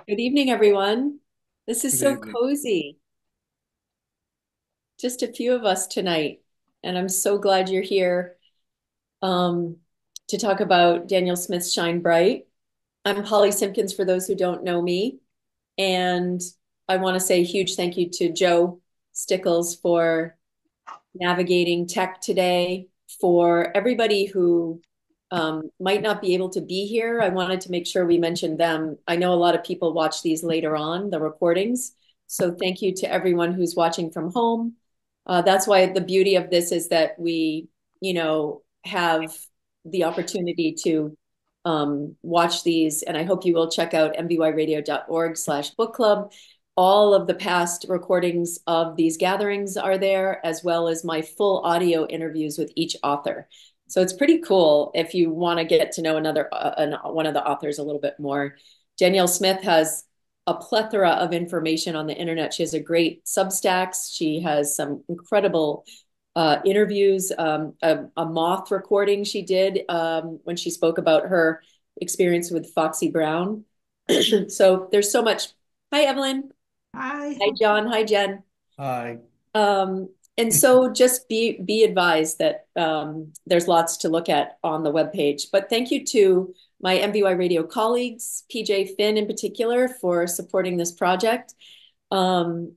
Good evening, everyone. This is Good so evening. cozy. Just a few of us tonight, and I'm so glad you're here um, to talk about Daniel Smith's Shine Bright. I'm Polly Simpkins for those who don't know me, and I want to say a huge thank you to Joe Stickles for navigating tech today. For everybody who might not be able to be here, I wanted to make sure we mentioned them. I know a lot of people watch these later on, the recordings. So thank you to everyone who's watching from home. That's why the beauty of this is that we, have the opportunity to watch these. And I hope you will check out mvyradio.org/book club. All of the past recordings of these gatherings are there, as well as my full audio interviews with each author. So it's pretty cool if you want to get to know one of the authors a little bit more. Danyel Smith has a plethora of information on the internet. She has a great Substacks. She has some incredible interviews, a moth recording she did when she spoke about her experience with Foxy Brown. So there's so much. Hi, Evelyn. Hi. Hi, John. Hi, Jen. Hi. And so just be advised that there's lots to look at on the webpage. But thank you to my MVY Radio colleagues, PJ Finn in particular, for supporting this project. Um,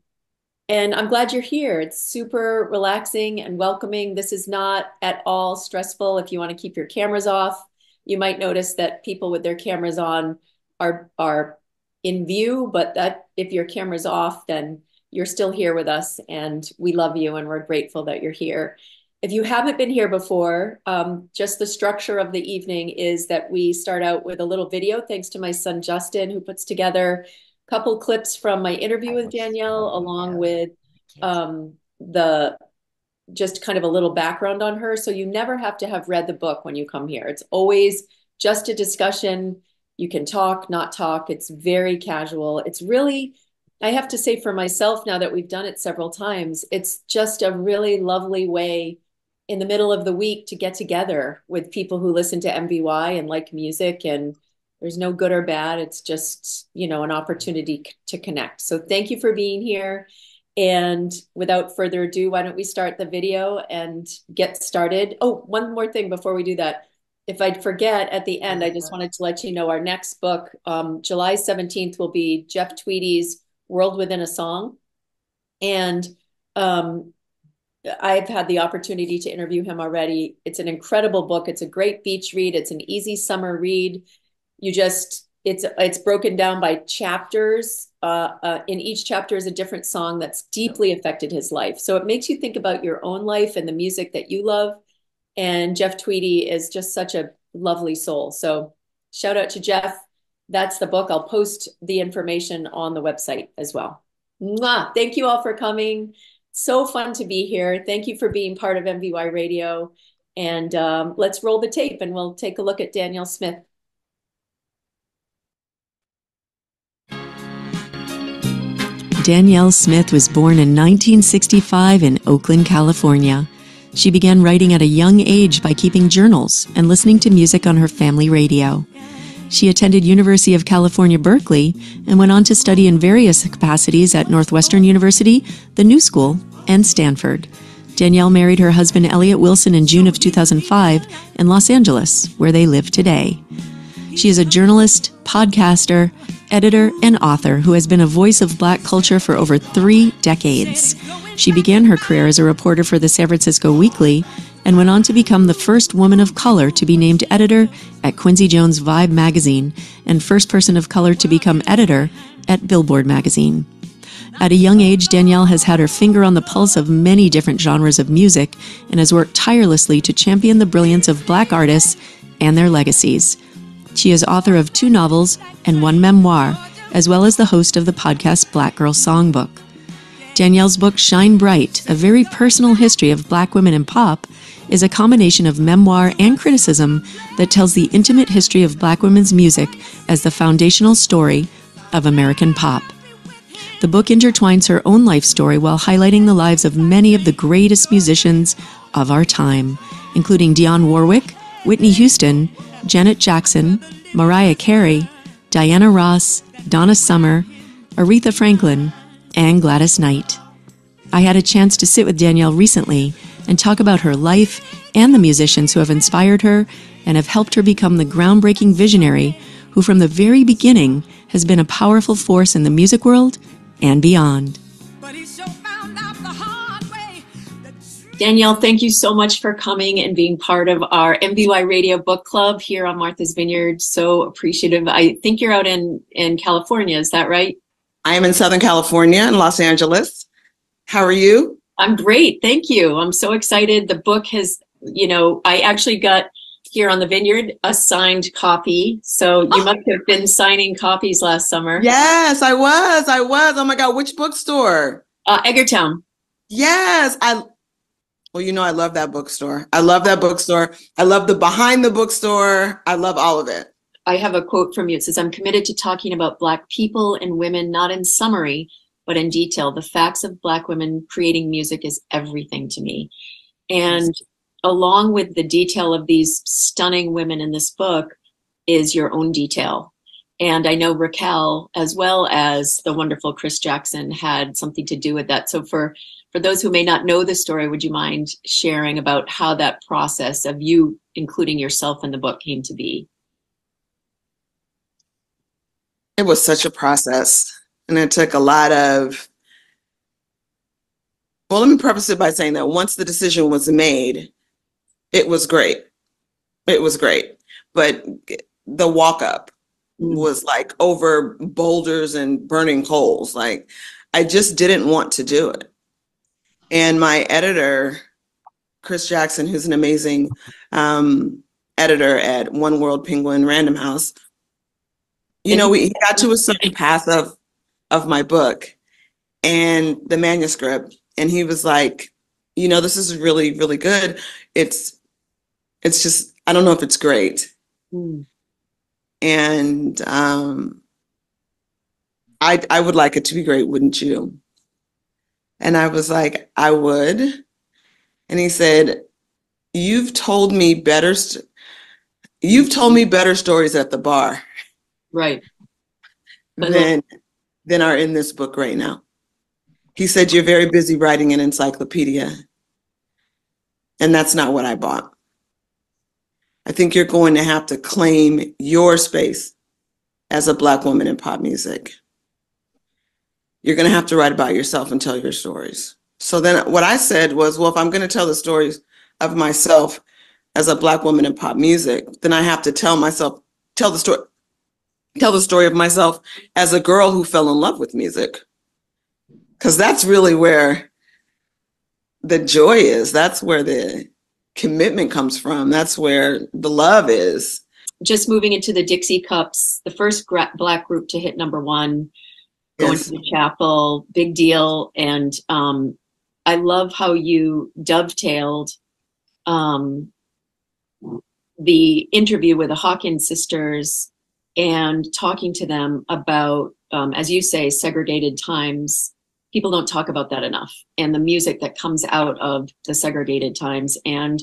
and I'm glad you're here. It's super relaxing and welcoming. This is not at all stressful. If you want to keep your cameras off, you might notice that people with their cameras on are in view, but that if your camera's off, then you're still here with us and we love you and we're grateful that you're here. If you haven't been here before, just the structure of the evening is that we start out with a little video, thanks to my son Justin, who puts together couple clips from my interview with Danielle, along with the just kind of a little background on her. So you never have to have read the book when you come here. It's always just a discussion. You can talk, not talk. It's very casual. It's really, I have to say for myself, now that we've done it several times, it's just a really lovely way in the middle of the week to get together with people who listen to MVY and like music, and there's no good or bad. It's just, an opportunity to connect. So thank you for being here. And without further ado, why don't we start the video and get started? Oh, one more thing before we do that. If I'd forget at the end, I just wanted to let you know our next book, July 17th, will be Jeff Tweedy's World Within a Song. And um, I've had the opportunity to interview him already. It's an incredible book. It's a great beach read. It's an easy summer read. It's broken down by chapters. In each chapter is a different song that's deeply affected his life. So it makes you think about your own life and the music that you love. And Jeff Tweedy is just such a lovely soul. So shout out to Jeff. That's the book. I'll post the information on the website as well. Mwah! Thank you all for coming. So fun to be here. Thank you for being part of MVY Radio. And let's roll the tape and we'll take a look at Danyel Smith. Danyel Smith was born in 1965 in Oakland, California. She began writing at a young age by keeping journals and listening to music on her family radio. She attended University of California, Berkeley, and went on to study in various capacities at Northwestern University, the New School, and Stanford. Danyel married her husband Elliot Wilson in June of 2005 in Los Angeles, where they live today. She is a journalist, podcaster, editor, and author who has been a voice of Black culture for over 3 decades. She began her career as a reporter for the San Francisco Weekly and went on to become the first woman of color to be named editor at Quincy Jones' Vibe magazine and first person of color to become editor at Billboard magazine. At a young age, Danyel has had her finger on the pulse of many different genres of music and has worked tirelessly to champion the brilliance of Black artists and their legacies. She is author of 2 novels and 1 memoir, as well as the host of the podcast Black Girl Songbook. Danyel's book Shine Bright, A Very Personal History of Black Women in Pop, is a combination of memoir and criticism that tells the intimate history of Black women's music as the foundational story of American pop. The book intertwines her own life story while highlighting the lives of many of the greatest musicians of our time, including Dionne Warwick, Whitney Houston, Janet Jackson, Mariah Carey, Diana Ross, Donna Summer, Aretha Franklin, and Gladys Knight. I had a chance to sit with Danyel recently and talk about her life and the musicians who have inspired her and have helped her become the groundbreaking visionary who from the very beginning has been a powerful force in the music world and beyond. Danyel, thank you so much for coming and being part of our MVY Radio Book Club here on Martha's Vineyard. So appreciative. I think you're out in California, is that right? I am in Southern California in Los Angeles. How are you? I'm great, thank you. I'm so excited. The book has, I actually got here on the Vineyard a signed copy. So you must have been signing copies last summer. Yes, I was. Oh my God, which bookstore? Eggertown. Yes, well, I love that bookstore. I love that bookstore. I love the behind the bookstore. I love all of it. I have a quote from you. It says, "I'm committed to talking about Black people and women, not in summary, but in detail. The facts of Black women creating music is everything to me." And along with the detail of these stunning women in this book is your own detail. And I know Raquel, as well as the wonderful Chris Jackson, had something to do with that. So for those who may not know the story, would you mind sharing about how that process of you including yourself in the book came to be? It was such a process, and it took a lot of, well, let me preface it by saying that once the decision was made, it was great. It was great. But the walk up was like over boulders and burning coals. Like, I just didn't want to do it. And my editor, Chris Jackson, who's an amazing editor at One World Penguin Random House, we got to a certain path of my book and the manuscript, and he was like, this is really, really good. It's just, I don't know if it's great. And I would like it to be great, wouldn't you? And I was like, I would. And he said, you've told me better stories at the bar. Right. Than are in this book right now. He said, you're very busy writing an encyclopedia. And that's not what I bought. I think you're going to have to claim your space as a Black woman in pop music. You're going to have to write about yourself and tell your stories. So then what I said was, well, if I'm going to tell the stories of myself as a Black woman in pop music, then I have to tell the story of myself as a girl who fell in love with music. Because that's really where the joy is. That's where the commitment comes from. That's where the love is. Just moving into the Dixie Cups, the first Black group to hit *1, going to the chapel, big deal. And I love how you dovetailed the interview with the Hawkins sisters and talking to them about, as you say, segregated times. People don't talk about that enough, and the music that comes out of the segregated times, and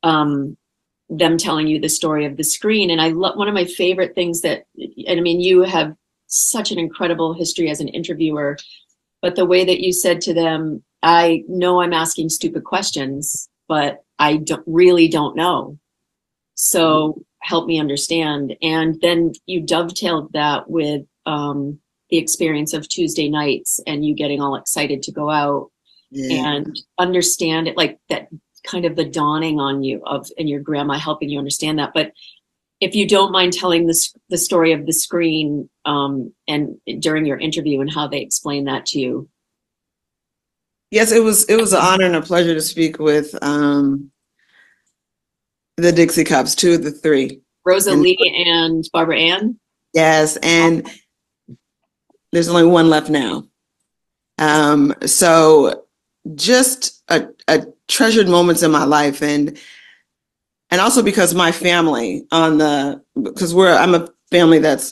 them telling you the story of the screen. And I love, one of my favorite things and I mean, you have such an incredible history as an interviewer, but the way that you said to them, I know I'm asking stupid questions, but I don't know. So help me understand. And then you dovetailed that with the experience of Tuesday nights and you getting all excited to go out and understand it, like that kind of the dawning on you and your grandma helping you understand that. But if you don't mind telling the story of the screen and during your interview and how they explain that to you. Yes, it was an honor and a pleasure to speak with the Dixie Cups, 2 of the 3. Rosalie and Barbara Ann? Yes, and there's only 1 left now. So just a treasured moments in my life, and also because my family because I'm a family that's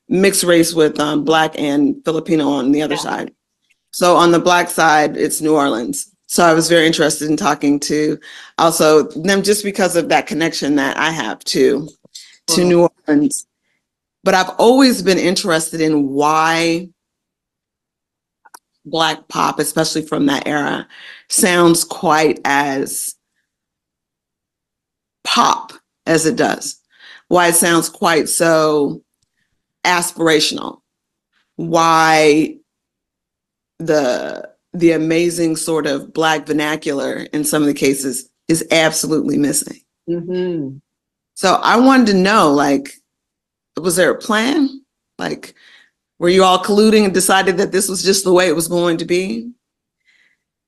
mixed race with Black and Filipino on the other side. So on the Black side, it's New Orleans. So I was very interested in talking to also them just because of that connection that I have to New Orleans. But I've always been interested in why Black pop, especially from that era, sounds quite as pop as it does. Why it sounds quite so aspirational. Why the amazing sort of Black vernacular in some of the cases is absolutely missing. Mm-hmm. So I wanted to know, like, was there a plan? Like, were you all colluding and decided that this was just the way it was going to be?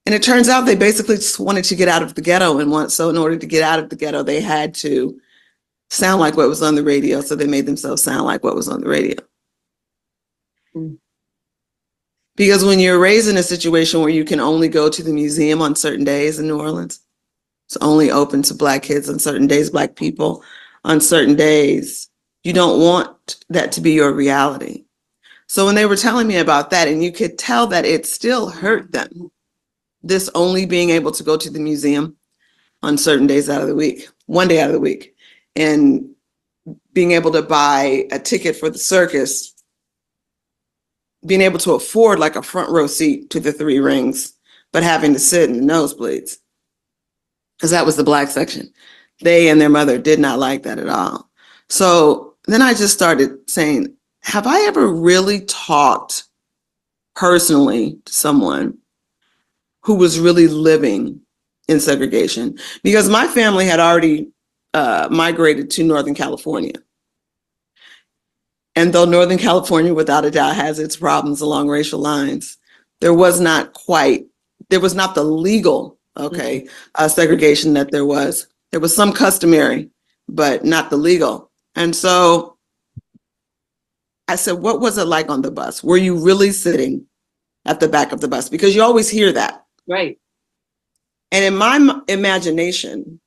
And it turns out they basically just wanted to get out of the ghetto, and so in order to get out of the ghetto, they had to sound like what was on the radio. So they made themselves sound like what was on the radio. Mm. Because when you're raised in a situation where you can only go to the museum on certain days in New Orleans, it's only open to Black kids on certain days, Black people on certain days, you don't want that to be your reality. So when they were telling me about that, and you could tell that it still hurt them, this only being able to go to the museum on certain days out of the week, one day out of the week, and being able to buy a ticket for the circus, being able to afford like a front row seat to the Three Rings, but having to sit in the nosebleeds, because that was the Black section. They and their mother did not like that at all. So then I just started saying, have I ever really talked personally to someone who was really living in segregation? Because my family had already migrated to Northern California. And though Northern California, without a doubt, has its problems along racial lines, there was not the legal, segregation that there was. There was some customary, but not the legal. And so I said, what was it like on the bus? Were you really sitting at the back of the bus? Because you always hear that. Right. And in my imagination,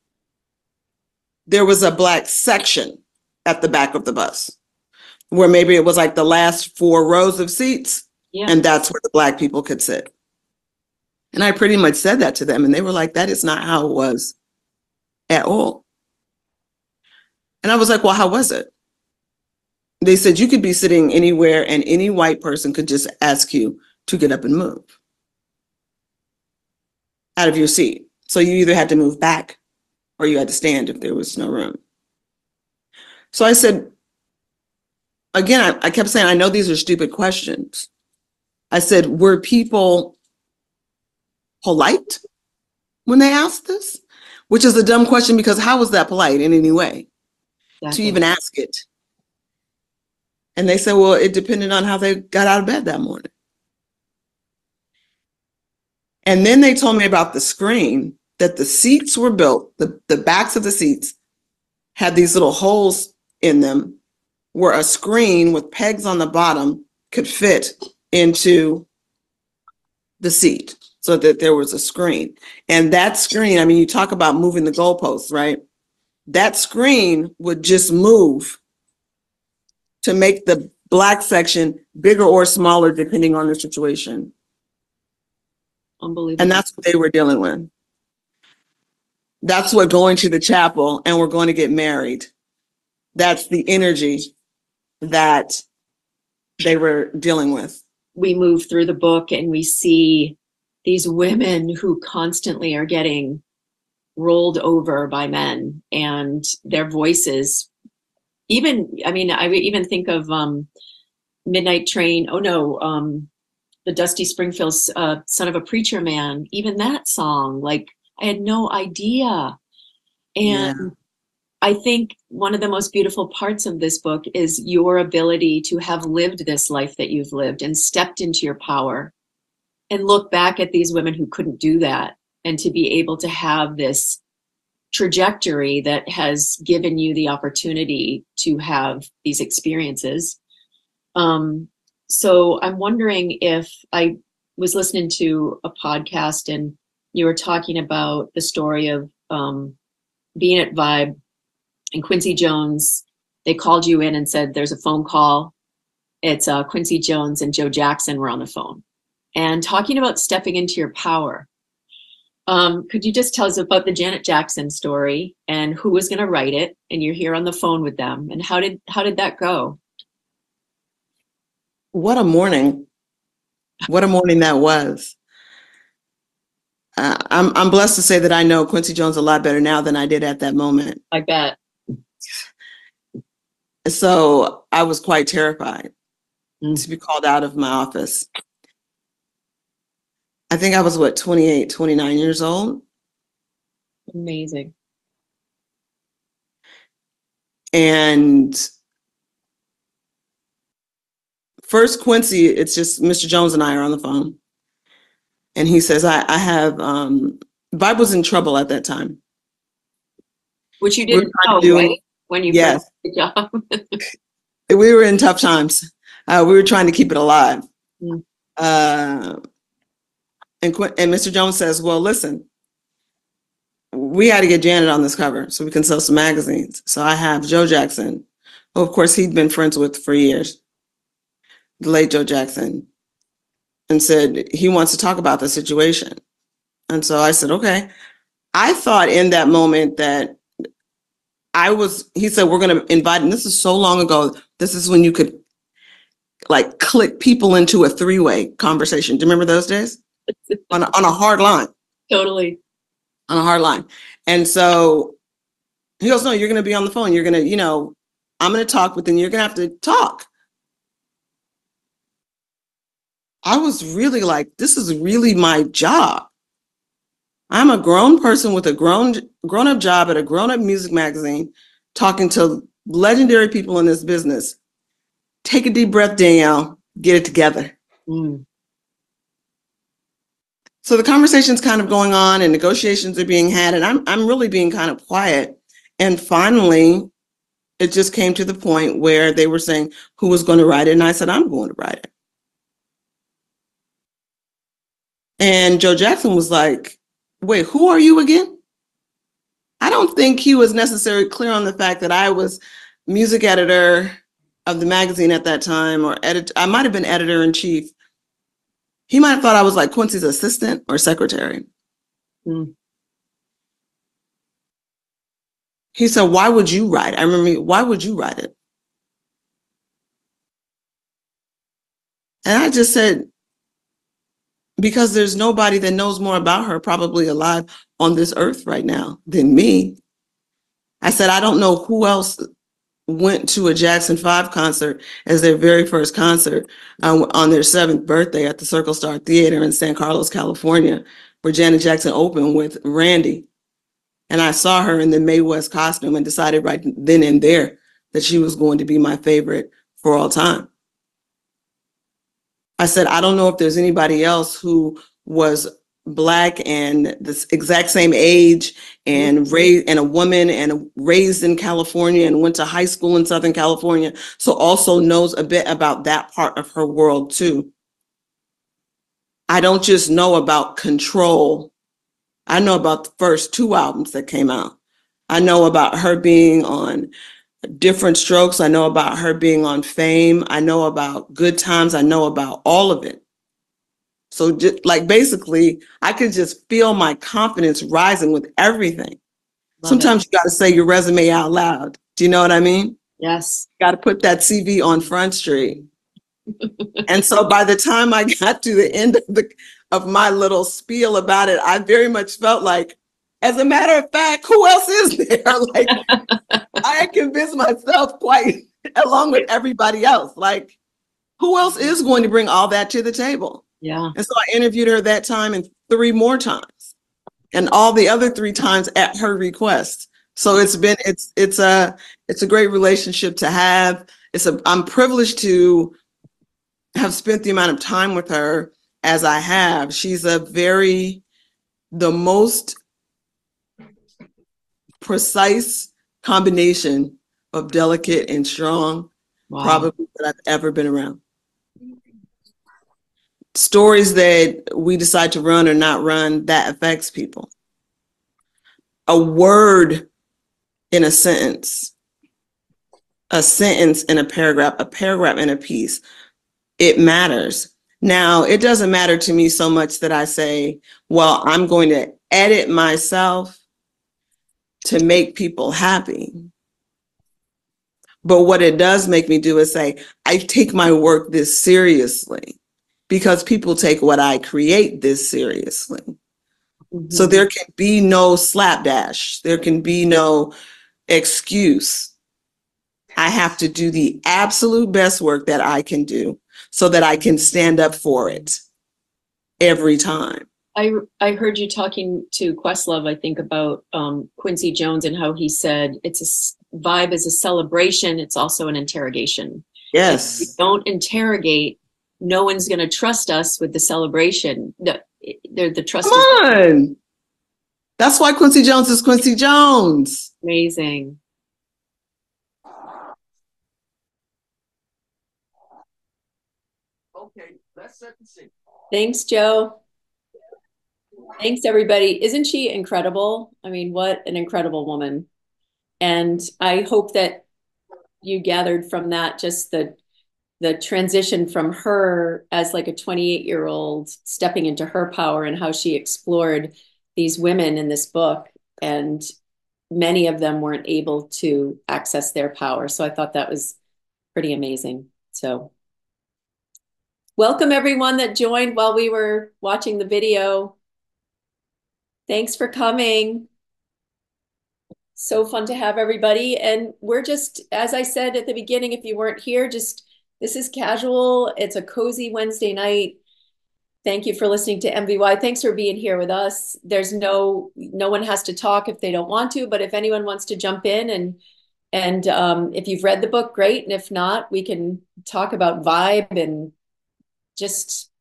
there was a Black section at the back of the bus, where maybe it was like the last 4 rows of seats, and that's where the Black people could sit. And I pretty much said that to them, and they were like, that is not how it was at all. And I was like, well, how was it? They said you could be sitting anywhere and any white person could just ask you to get up and move out of your seat. So you either had to move back or you had to stand if there was no room. So I said, again, I kept saying, I know these are stupid questions. I said, were people polite when they asked this? Which is a dumb question, because how was that polite in any way to even ask it? And they said, well, it depended on how they got out of bed that morning. And then they told me about the screen, that the seats were built, the backs of the seats had these little holes in them where a screen with pegs on the bottom could fit into the seat, so that there was a screen. And that screen, I mean, you talk about moving the goalposts, right? That screen would just move to make the Black section bigger or smaller, depending on the situation. Unbelievable. And that's what they were dealing with. That's what going to the chapel and we're going to get married. That's the energy that they were dealing with. We move through the book and we see these women who constantly are getting rolled over by men, and their voices, even, I mean, I even think of Midnight Train, the Dusty Springfield, Son of a Preacher Man, even that song, like, I had no idea. And I think one of the most beautiful parts of this book is your ability to have lived this life that you've lived and stepped into your power and look back at these women who couldn't do that, and to be able to have this trajectory that has given you the opportunity to have these experiences. So I'm wondering, if I was listening to a podcast and you were talking about the story of being at Vibe, and Quincy Jones, they called you in and said, there's a phone call. It's Quincy Jones and Joe Jackson were on the phone. And talking about stepping into your power. Could you just tell us about the Janet Jackson story and who was going to write it? And you're here on the phone with them. And how did that go? what a morning. What a morning that was. I'm blessed to say that I know Quincy Jones a lot better now than I did at that moment. I bet. So I was quite terrified to be called out of my office. I think I was, 28, 29 years old. Amazing. And first, Quincy, it's just Mr. Jones and I are on the phone. And he says, I have, Vibe was in trouble at that time. Which you didn't know, right? When you yes. the job. We were in tough times. We were trying to keep it alive. And Mr. Jones says, well, listen, we had to get Janet on this cover so we can sell some magazines. So I have Joe Jackson, who of course he'd been friends with for years, the late Joe Jackson, and said he wants to talk about the situation. And so I said, okay. I thought in that moment that he said, we're going to invite, and this is so long ago, this is when you could like click people into a three-way conversation. Do you remember those days? on a hard line. Totally. On a hard line. And so he goes, no, you're going to be on the phone. You're going to, I'm going to talk, but then you're going to have to talk. I was really like, this is really my job. I'm a grown person with a grown-up job at a grown-up music magazine, talking to legendary people in this business. Take a deep breath, Danyel. Get it together. So the conversation's kind of going on and negotiations are being had, and I'm really being kind of quiet. And finally, it just came to the point where they were saying who was going to write it, and I said, I'm going to write it. And Joe Jackson was like, wait, who are you again? I don't think he was necessarily clear on the fact that I was music editor of the magazine at that time, or I might have been editor-in-chief. He might have thought I was like Quincy's assistant or secretary. He said, why would you write it? I remember, why would you write it? And I just said, because there's nobody that knows more about her probably alive on this earth right now than me. I said, I don't know who else went to a Jackson 5 concert as their very first concert on their 7th birthday at the Circle Star Theater in San Carlos, California, where Janet Jackson opened with Randy. And I saw her in the Mae West costume and decided right then and there that she was going to be my favorite for all time. I said, I don't know if there's anybody else who was Black and the exact same age and raised, and a woman and raised in California and went to high school in Southern California, so also knows a bit about that part of her world too. I don't just know about Control. I know about the first 2 albums that came out. I know about her being on Different Strokes. I know about her being on Fame. I know about Good Times. I know about all of it. So just like basically, I could just feel my confidence rising with everything. Sometimes you got to say your resume out loud. Do you know what I mean? Yes. Got to put that CV on Front Street. And so by the time I got to the end of my little spiel about it, I very much felt like, as a matter of fact, who else is there? Like, I had convinced myself quite along with everybody else. Like, who else is going to bring all that to the table? Yeah. And so I interviewed her that time and 3 more times, and all the other 3 times at her request. So it's a great relationship to have. I'm privileged to have spent the amount of time with her as I have. She's the most precise combination of delicate and strong, probably that I've ever been around. Stories that we decide to run or not run, that affects people. A word in a sentence in a paragraph in a piece, it matters. Now, it doesn't matter to me so much that I say, well, I'm going to edit myself to make people happy. But what it does make me do is say, I take my work this seriously because people take what I create this seriously. Mm-hmm. So there can be no slapdash. There can be no excuse. I have to do the absolute best work that I can do so that I can stand up for it every time. I heard you talking to Questlove, I think, about Quincy Jones and how he said it's a vibe is a celebration. It's also an interrogation. Yes. If we don't interrogate, no one's going to trust us with the celebration. The trust. Come on. That's why Quincy Jones is Quincy Jones. Amazing. Okay, let's set the scene. Thanks, Joe. Thanks, everybody. Isn't she incredible? I mean, what an incredible woman. And I hope that you gathered from that just the transition from her as like a 28-year-old stepping into her power and how she explored these women in this book. And many of them weren't able to access their power. So I thought that was pretty amazing. So welcome everyone that joined while we were watching the video. Thanks for coming. So fun to have everybody. And we're just, as I said at the beginning, if you weren't here, just this is casual. It's a cozy Wednesday night. Thank you for listening to MVY. Thanks for being here with us. There's no one has to talk if they don't want to, but if anyone wants to jump in and if you've read the book, great. And if not, we can talk about vibe and just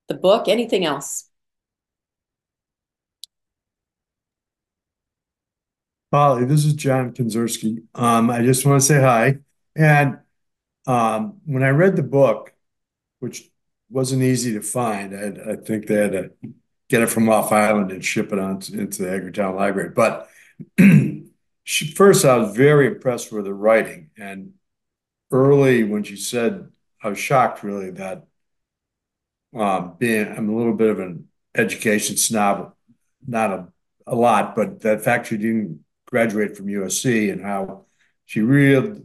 the book, anything else. Polly, this is John Kinzerski. I just want to say hi. And when I read the book, which wasn't easy to find, I think they had to get it from Off Island and ship it on into the Edgartown Library. But first, I was very impressed with the writing. And early when she said, I was shocked really that I'm a little bit of an education snob, not a lot, but the fact she didn't graduate from USC and how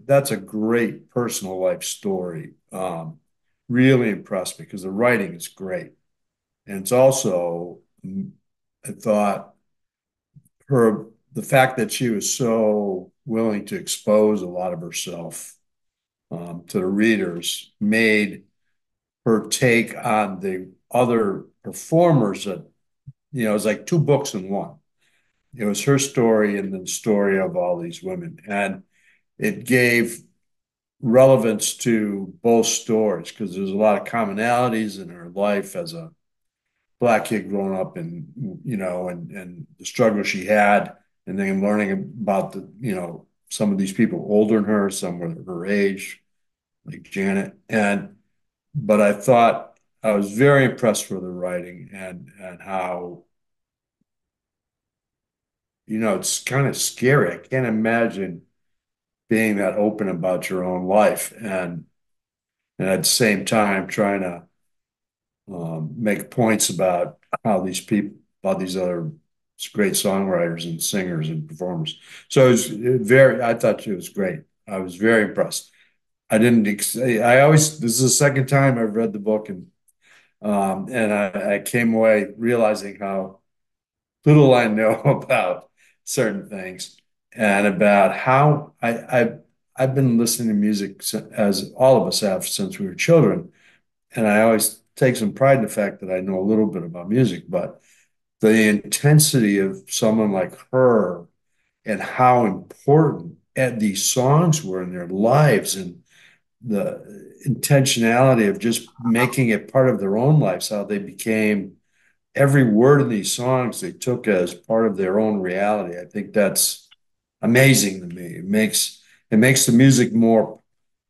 that's a great personal life story. Really impressed me because the writing is great. And it's also, I thought the fact that she was so willing to expose a lot of herself to the readers made her take on the other performers that, it was like two books in one. It was her story and the story of all these women. And it gave relevance to both stories because there's a lot of commonalities in her life as a Black kid growing up and, and the struggle she had, and then learning about some of these people older than her, some were her age, like Janet. But I thought I was very impressed with the writing and how, it's kind of scary. I can't imagine being that open about your own life and at the same time trying to make points about how about these other great songwriters and singers and performers. So I thought it was great. I was very impressed. This is the second time I've read the book and I came away realizing how little I know about certain things and about how I've been listening to music as all of us have since we were children. And I always take some pride in the fact that I know a little bit about music, but the intensity of someone like her and how important these songs were in their lives and the intentionality of just making it part of their own lives, how they became every word in these songs they took as part of their own reality. I think that's amazing to me. It makes the music more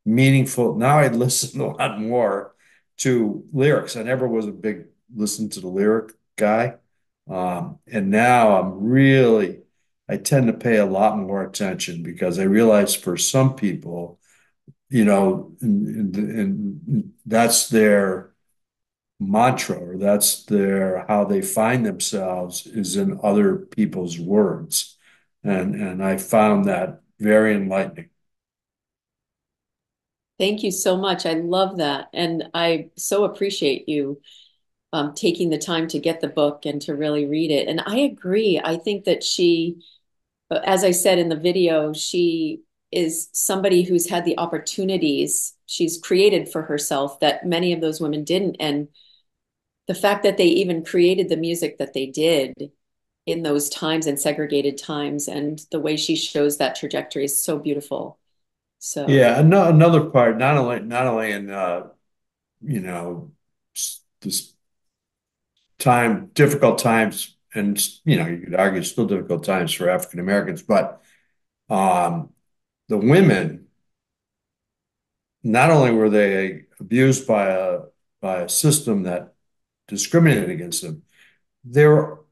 meaningful. Now I listen a lot more to lyrics. I never was a big listen to the lyric guy. And now I tend to pay a lot more attention because I realize for some people, and that's their mantra or that's how they find themselves is in other people's words. And I found that very enlightening. Thank you so much. I love that. And I so appreciate you taking the time to get the book and to really read it. And I agree. I think that she, as I said in the video, she is somebody who's had the opportunities she's created for herself that many of those women didn't. And the fact that they even created the music that they did in those times and segregated times, and the way she shows that trajectory is so beautiful. So, Yeah, another part, not only in you know this time, difficult times, and you could argue still difficult times for African Americans, but um, the women, not only were they abused by a system that discriminated against them, they were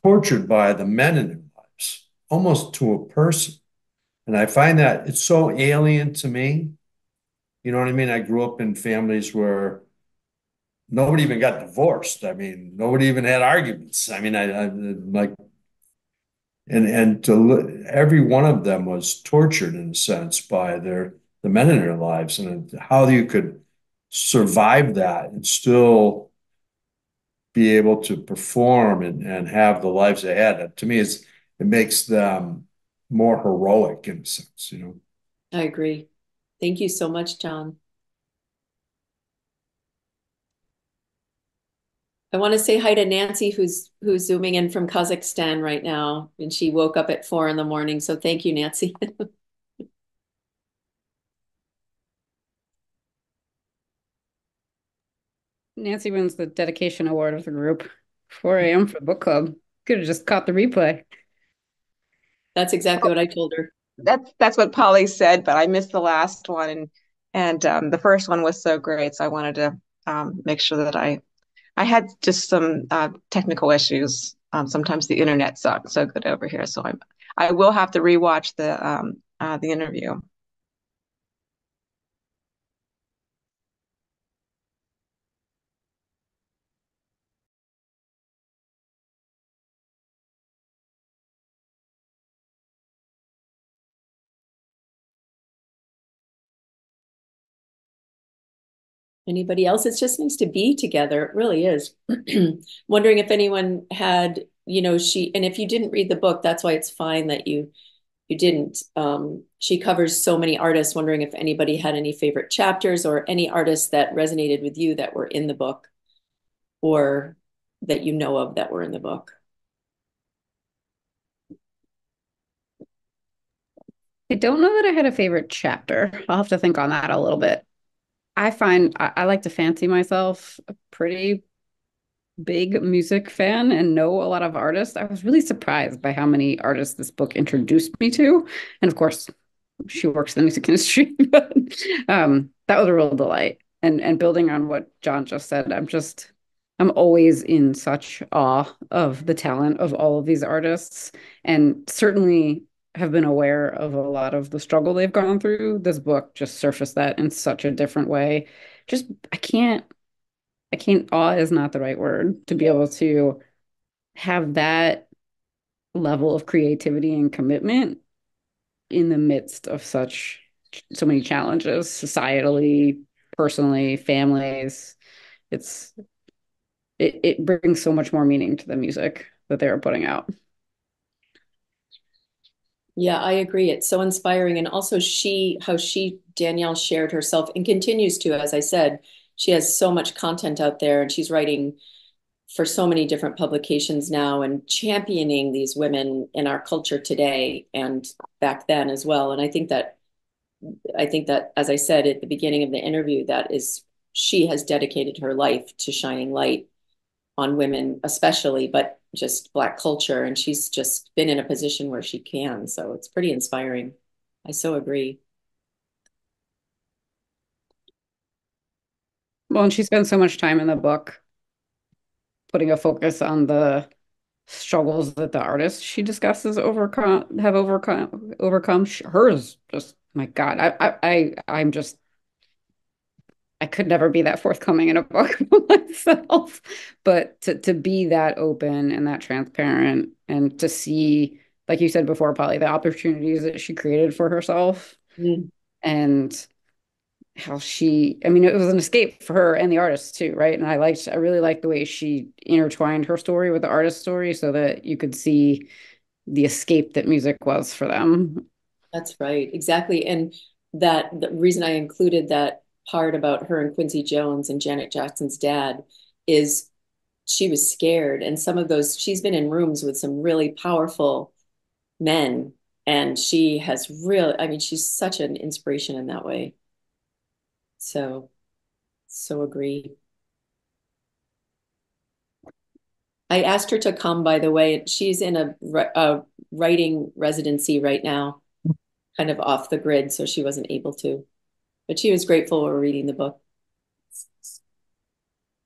tortured by the men in their lives, almost to a person. And I find that it's so alien to me. You know what I mean? I grew up in families where nobody even got divorced. I mean, nobody even had arguments. I mean, I like, and every one of them was tortured in a sense by the men in their lives, and how you could survive that and still be able to perform and have the lives they had. To me, it makes them more heroic in a sense, you know. I agree. Thank you so much, John. I want to say hi to Nancy, who's zooming in from Kazakhstan right now, and she woke up at 4 in the morning. So thank you, Nancy. Nancy wins the dedication award of the group. 4 a.m. for book club. Could have just caught the replay. That's exactly what I told her. That's what Polly said, but I missed the last one, and the first one was so great, so I wanted to make sure that I had just some technical issues. Sometimes the internet's not so good over here, so I will have to rewatch the interview. Anybody else? It's just nice to be together. It really is. Wondering if anyone had, and if you didn't read the book, that's why it's fine that you didn't. She covers so many artists. Wondering if anybody had any favorite chapters or any artists that resonated with you that were in the book, or that you know of that were in the book. I don't know that I had a favorite chapter. I'll have to think on that a little bit. I find I like to fancy myself a pretty big music fan and know a lot of artists. I was really surprised by how many artists this book introduced me to. And of course, she works in the music industry, but that was a real delight. And building on what John just said, I'm always in such awe of the talent of all of these artists, and certainly have been aware of a lot of the struggle they've gone through. This book just surfaced that in such a different way. Just I can't, awe is not the right word, to be able to have that level of creativity and commitment in the midst of so many challenges, societally, personally, families. It's it brings so much more meaning to the music that they are putting out. Yeah, I agree. It's so inspiring. And also Danielle shared herself and continues to, as I said, she has so much content out there, and she's writing for so many different publications now and championing these women in our culture today and back then as well. And I think that, as I said at the beginning of the interview, she has dedicated her life to shining light on women, especially, but just Black culture. And she's just been in a position where she can. So it's pretty inspiring. I so agree. Well, and she spends so much time in the book putting a focus on the struggles that the artists she discusses overcome. Hers just, my God, I'm just, I could never be that forthcoming in a book myself, but to be that open and that transparent, and to see, like you said before, Polly, the opportunities that she created for herself, Mm. and how she, I mean, it was an escape for her and the artist too, right? And I really liked the way she intertwined her story with the artist's story so that you could see the escape that music was for them. That's right, exactly. And that the reason I included that part about her and Quincy Jones and Janet Jackson's dad is she was scared. And some of those, she's been in rooms with some really powerful men, and she has really, I mean, she's such an inspiration in that way. So, so agree. I asked her to come, by the way. She's in a writing residency right now, kind of off the grid, so she wasn't able to. But she was grateful we're reading the book.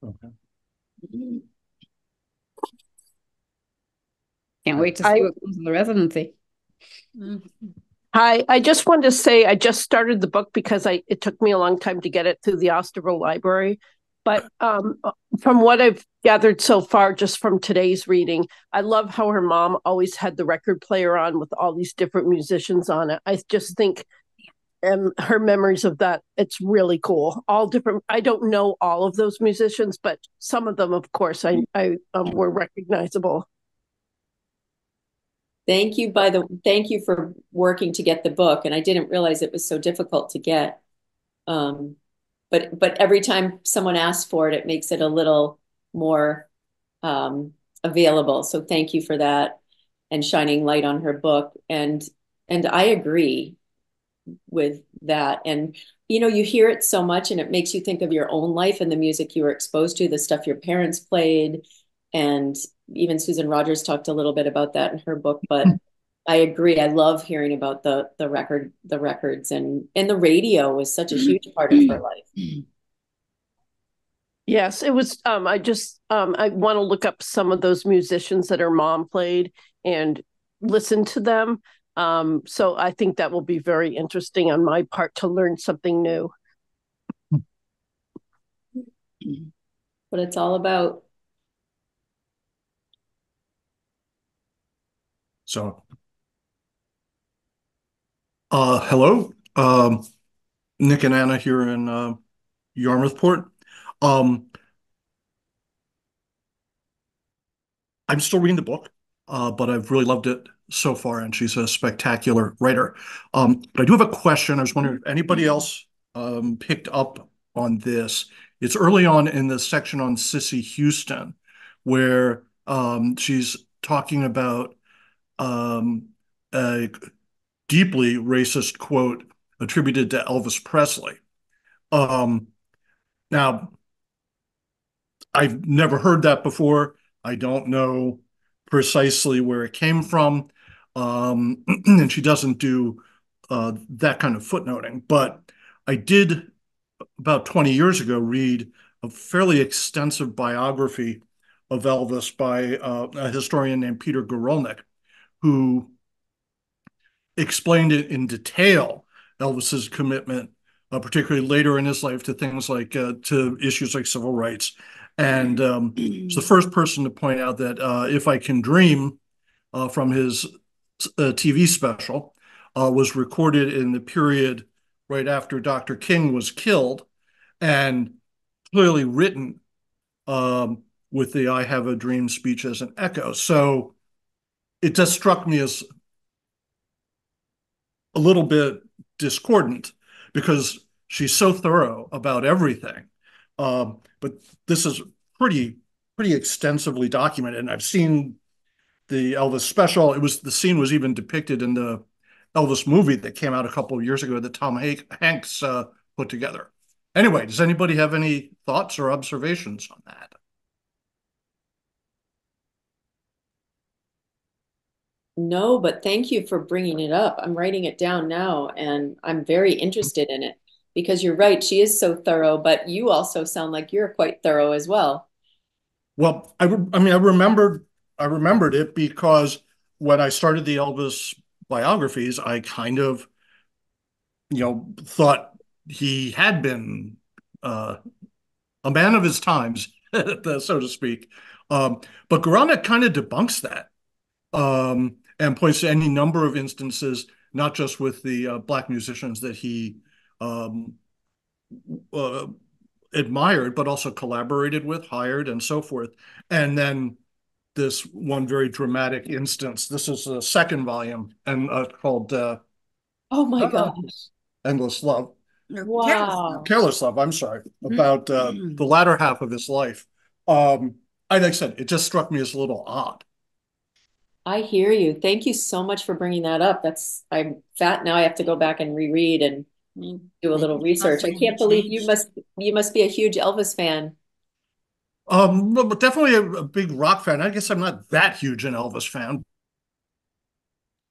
Okay. Can't wait to see what comes of the residency. Hi, I just wanted to say I just started the book because it took me a long time to get it through the Osterville Library. But from what I've gathered so far, just from today's reading, I love how her mom always had the record player on with all these different musicians on it. I just think her memories of that, it's really cool. All different. I don't know all of those musicians, but some of them, of course, I were recognizable. Thank you thank you for working to get the book. And I didn't realize it was so difficult to get. But every time someone asks for it, it makes it a little more available. So thank you for that and shining light on her book. And I agree with that. And you know, you hear it so much and it makes you think of your own life and the music you were exposed to, the stuff your parents played. And even Susan Rogers talked a little bit about that in her book, but I agree. I love hearing about the records, and the radio was such a huge part of her life. Yes, it was. I want to look up some of those musicians that her mom played and listen to them. So I think that will be very interesting on my part to learn something new. What it's all about. So, hello, Nick and Anna here in Yarmouthport. I'm still reading the book, but I've really loved it so far, and she's a spectacular writer. But I do have a question. I was wondering if anybody else picked up on this. It's early on in the section on Cissy Houston, where she's talking about a deeply racist quote attributed to Elvis Presley. Now, I've never heard that before. I don't know precisely where it came from. And she doesn't do that kind of footnoting. But I did, about 20 years ago, read a fairly extensive biography of Elvis by a historian named Peter Gorolnik, who explained it in detail, Elvis's commitment, particularly later in his life, to things like to issues like civil rights. And he's the first person to point out that If I Can Dream, from his TV special, was recorded in the period right after Dr. King was killed, and clearly written with the I Have a Dream speech as an echo. So it just struck me as a little bit discordant because she's so thorough about everything. But this is pretty extensively documented, and I've seen the Elvis special. The scene was even depicted in the Elvis movie that came out a couple of years ago that Tom Hanks put together. Anyway, does anybody have any thoughts or observations on that? No, but thank you for bringing it up. I'm writing it down now, and I'm very interested in it because you're right. She is so thorough, but you also sound like you're quite thorough as well. Well, I mean, I remembered it because when I started the Elvis biographies, I kind of, thought he had been a man of his times, so to speak. But Goronick kind of debunks that, and points to any number of instances, not just with the black musicians that he uh, admired, but also collaborated with, hired, and so forth. And then this one very dramatic instance. This is the second volume, and called Oh my gosh. "Endless Love." Wow. Careless Love, I'm sorry, about the latter half of his life. Like I said, it just struck me as a little odd. I hear you. Thank you so much for bringing that up. I'm fat now. I have to go back and reread and do a little research. I can't believe you must be a huge Elvis fan. But definitely a big rock fan. I guess I'm not that huge an Elvis fan,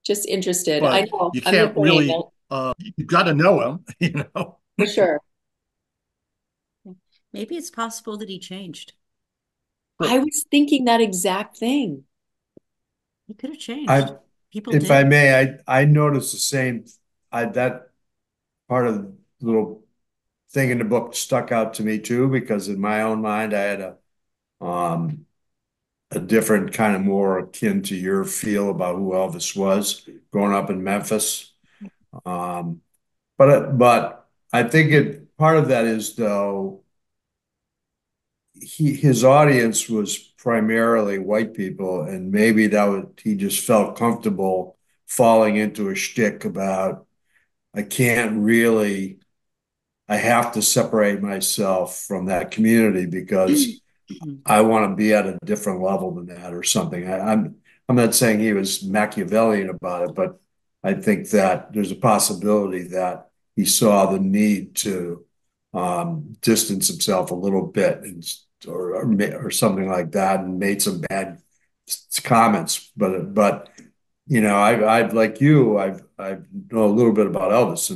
Just interested. I but know. you I'm the can't same, really, you've got to know him, you know? for sure. Maybe it's possible that he changed. I was thinking that exact thing. He could have changed. I, People if I did. may, I noticed the same. That part of the little thing in the book stuck out to me too, because in my own mind, I had um, a different kind of more akin to your feel about who Elvis was growing up in Memphis. Um, but I think part of that is though his audience was primarily white people, and maybe he just felt comfortable falling into a shtick about I can't really I have to separate myself from that community because I want to be at a different level than that or something. I'm not saying he was Machiavellian about it, but I think that there's a possibility that he saw the need to distance himself a little bit or something like that, and made some bad comments. But I've like you, I know a little bit about Elvis,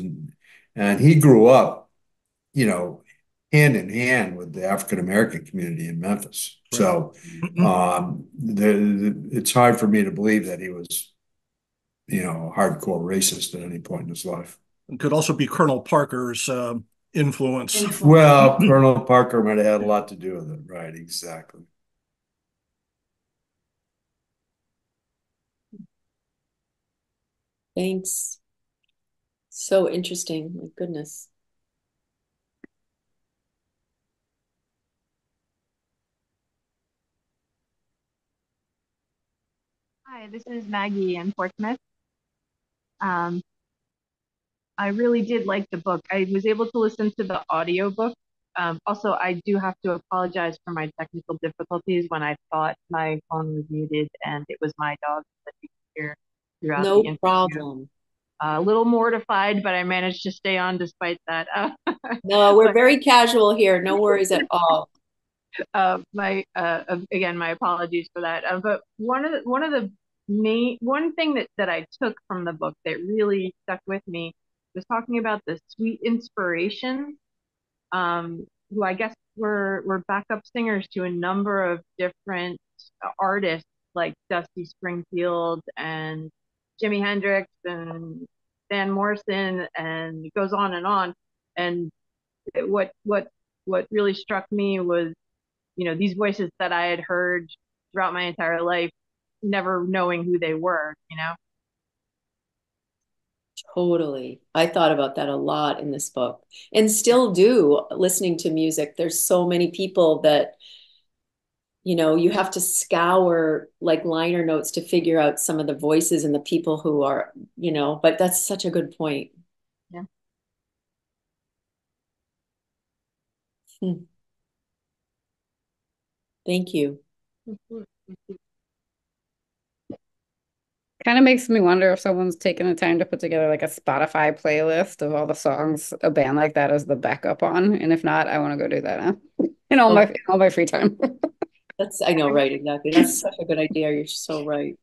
and he grew up, you know, hand in hand with the African American community in Memphis. Right. So it's hard for me to believe that he was, a hardcore racist at any point in his life. It could also be Colonel Parker's influence. Well, Colonel Parker might have had a lot to do with it. Right, exactly. Thanks. So interesting. My goodness. Hi, this is Maggie in Portsmouth. Um, I really did like the book. I was able to listen to the audiobook. Also, I do have to apologize for my technical difficulties when I thought my phone was muted and it was my dog that you could hear throughout the No interview. problem. A little mortified, but I managed to stay on despite that. No, we're But very casual here. No worries at all. again, my apologies for that. But one of the main one thing that I took from the book that really stuck with me was talking about the sweet inspiration, who I guess were backup singers to a number of different artists like Dusty Springfield and Jimi Hendrix and Van Morrison, and it goes on and on. And what really struck me was, these voices that I had heard throughout my entire life, never knowing who they were. Totally. I thought about that a lot in this book and still do listening to music. There's so many people that, you have to scour like liner notes to figure out some of the voices and the people who are, but that's such a good point. Yeah. Hmm. Thank you. Kind of makes me wonder if someone's taken the time to put together like a Spotify playlist of all the songs a band like that is the backup on. And if not, I want to go do that in all Oh, my free time. I know, right? Exactly. That's such a good idea. You're so right.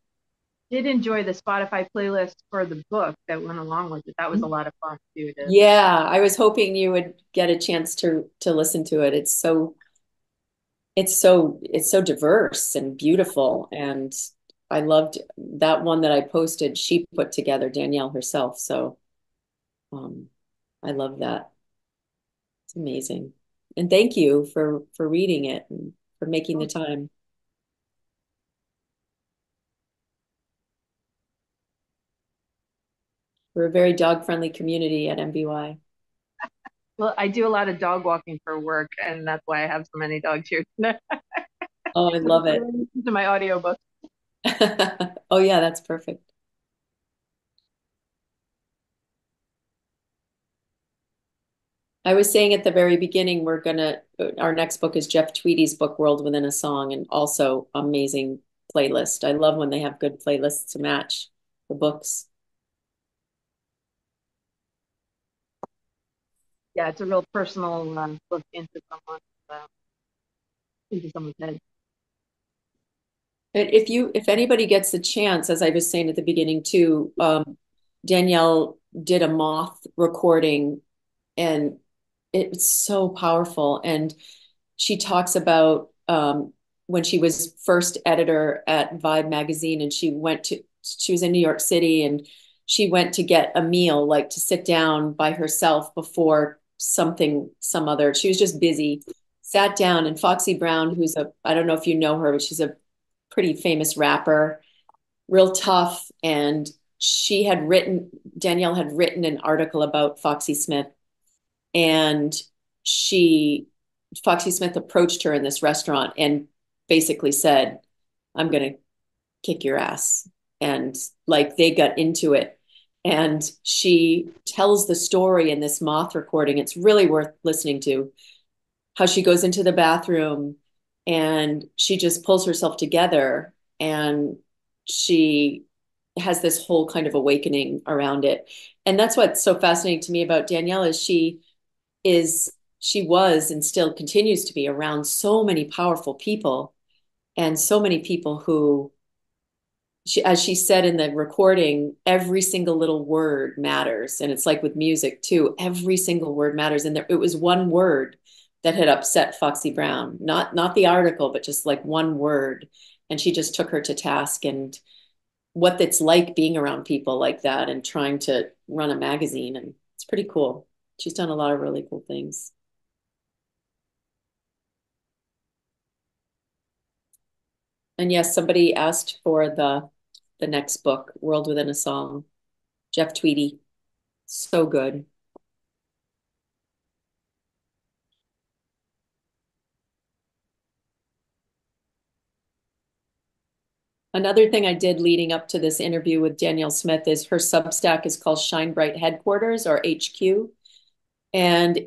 Did enjoy the Spotify playlist for the book that went along with it. That was a lot of fun too. Yeah, I was hoping you would get a chance to listen to it. It's so diverse and beautiful, and I loved that one that I posted. She put together Danyel herself, so um, I love that. It's amazing, and thank you for reading it and for making the time. We're a very dog friendly community at MVY. Well, I do a lot of dog walking for work, and that's why I have so many dogs here. Oh, I love it. To my audiobook. Oh yeah, that's perfect. I was saying at the very beginning, our next book is Jeff Tweedy's book, World Within a Song, and also amazing playlist. I love when they have good playlists to match the books. Yeah, it's a real personal look into someone's head. If anybody gets the chance, as I was saying at the beginning too, Danyel did a moth recording, and it's so powerful. And she talks about when she was first editor at Vibe magazine, and she was in New York City, and she went to get a meal, like to sit down by herself before some other. She was just busy, sat down, and Foxy Brown, I don't know if you know her, but she's a pretty famous rapper, real tough. And Danyel had written an article about Foxy Smith, and Foxy Smith approached her in this restaurant and basically said, I'm going to kick your ass. And like they got into it. And she tells the story in this moth recording. It's really worth listening to, how she goes into the bathroom and she just pulls herself together, and she has this whole kind of awakening around it. And that's what's so fascinating to me about Danyel she was and still continues to be around so many powerful people, and so many people who as she said in the recording, every single little word matters. And it's like with music too, every single word matters. And it was one word that had upset Foxy Brown, not the article, but just like one word. And she just took her to task, and what it's like being around people like that and trying to run a magazine. And it's pretty cool. She's done a lot of really cool things. And yes, somebody asked for the next book, World Within a Song. Jeff Tweedy. So good. Another thing I did leading up to this interview with Danyel Smith is her Substack is called Shine Bright Headquarters, or HQ. And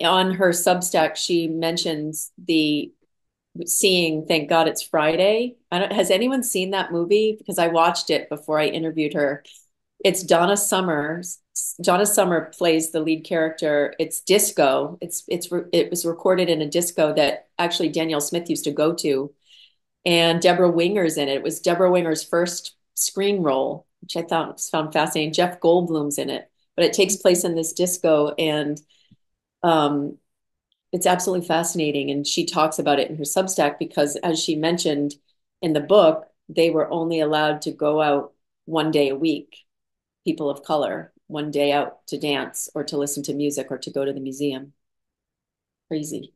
on her Substack, she mentions seeing Thank God It's Friday. Has anyone seen that movie? Because I watched it before I interviewed her. It's Donna Summer. Donna Summer plays the lead character. It's disco. It was recorded in a disco that actually Danyel Smith used to go to, and Deborah Winger's in it. It was Deborah Winger's first screen role, which I found fascinating. Jeff Goldblum's in it, but it takes place in this disco, and um, it's absolutely fascinating. And she talks about it in her Substack because, as she mentioned in the book, they were only allowed to go out one day a week, people of color, one day out to dance or to listen to music or to go to the museum. Crazy.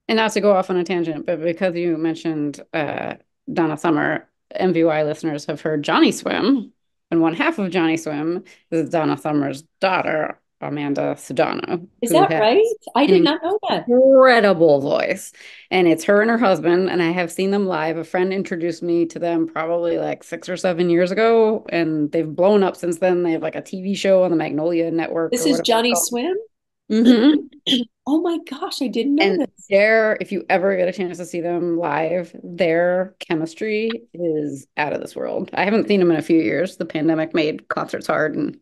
And not to go off on a tangent, but because you mentioned Donna Summer, MVY listeners have heard Johnny Swim, and one half of Johnny Swim is Donna Summer's daughter, Amanda Sudano. Is that right? I did not know that. Incredible voice. And it's her and her husband, and I have seen them live. A friend introduced me to them probably like 6 or 7 years ago, and they've blown up since then. They have like a TV show on the Magnolia Network. This is Johnny Swim? Mm-hmm. Oh my gosh, I didn't know this. If you ever get a chance to see them live, their chemistry is out of this world. I haven't seen them in a few years. The pandemic made concerts hard, and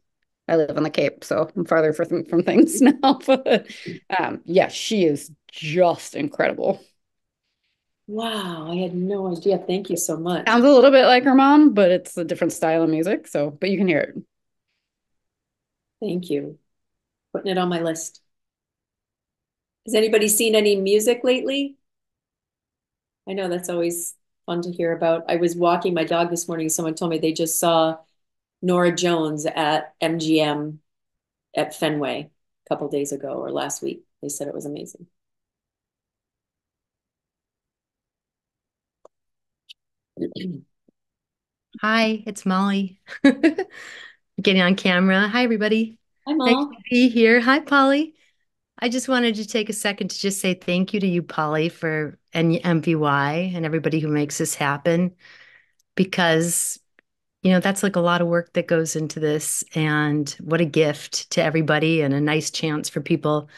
I live on the Cape, so I'm farther from things now. But yeah, she is just incredible. Wow, I had no idea. Thank you so much. Sounds a little bit like her mom, but it's a different style of music. But you can hear it. Thank you. Putting it on my list. Has anybody seen any music lately? I know that's always fun to hear about. I was walking my dog this morning. Someone told me they just saw Norah Jones at MGM at Fenway a couple days ago or last week. They said it was amazing. Hi, it's Molly. Getting on camera. Hi, everybody. Hi, Nice Mom. to be here. Hi, Polly. I just wanted to take a second to just say thank you to you, Polly, for and MVY and everybody who makes this happen because, that's like a lot of work that goes into this. And what a gift to everybody and a nice chance for people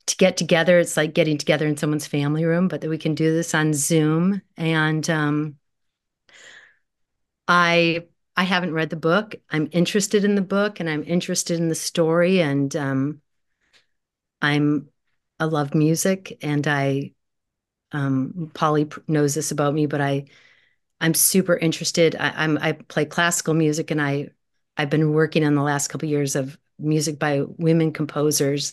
to get together. It's like getting together in someone's family room, but that we can do this on Zoom. And I I haven't read the book. I'm interested in the book and I'm interested in the story and I'm I love music and I Polly knows this about me, but I'm super interested. I play classical music and I've been working on the last couple of years of music by women composers.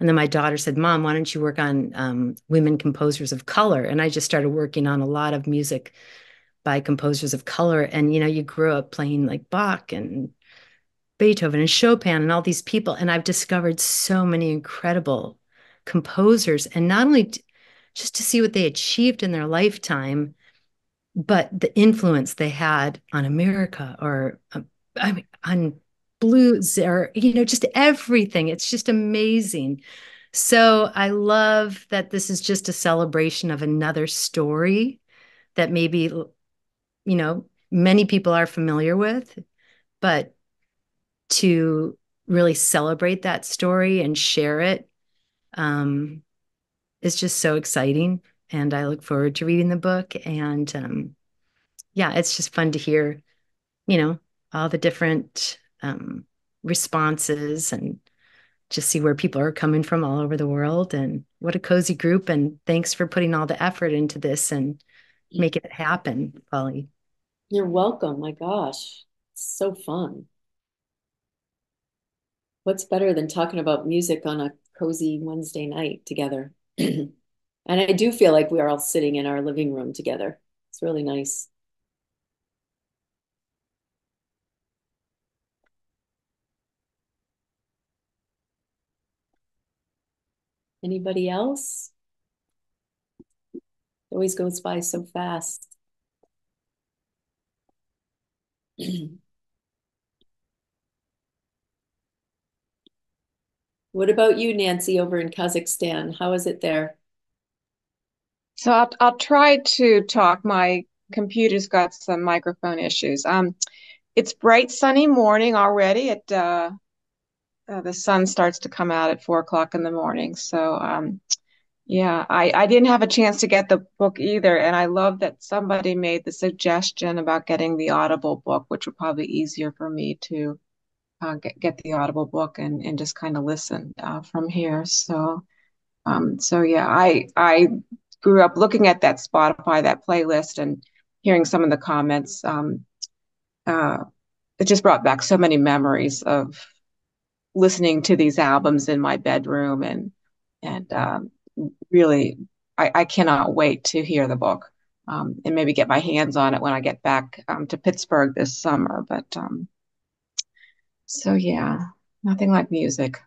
And then my daughter said, "Mom, why don't you work on women composers of color?" And I just started working on a lot of music by composers of color. And you grew up playing like Bach and Beethoven and Chopin and all these people. And I've discovered so many incredible composers, and not only just to see what they achieved in their lifetime, but the influence they had on America or I mean, on blues or, just everything. It's just amazing. So I love that this is just a celebration of another story that maybe many people are familiar with, but to really celebrate that story and share it um, is just so exciting. And I look forward to reading the book. And yeah, it's just fun to hear, you know, all the different responses and just see where people are coming from all over the world. And what a cozy group. And thanks for putting all the effort into this and making it happen, Polly. You're welcome. My gosh, it's so fun. What's better than talking about music on a cozy Wednesday night together? And I do feel like we are all sitting in our living room together. It's really nice. Anybody else? It always goes by so fast. What about you, Nancy, over in Kazakhstan? How is it there? So I'll try to talk. My computer's got some microphone issues. It's bright sunny morning already. The sun starts to come out at 4 o'clock in the morning. So yeah, I didn't have a chance to get the book either, and I love that somebody made the suggestion about getting the Audible book, which would probably be easier for me to get the Audible book and just kind of listen from here. So yeah, I grew up looking at that Spotify, that playlist, and hearing some of the comments. Uh, it just brought back so many memories of listening to these albums in my bedroom, and really, I cannot wait to hear the book and maybe get my hands on it when I get back to Pittsburgh this summer. But so yeah, nothing like music.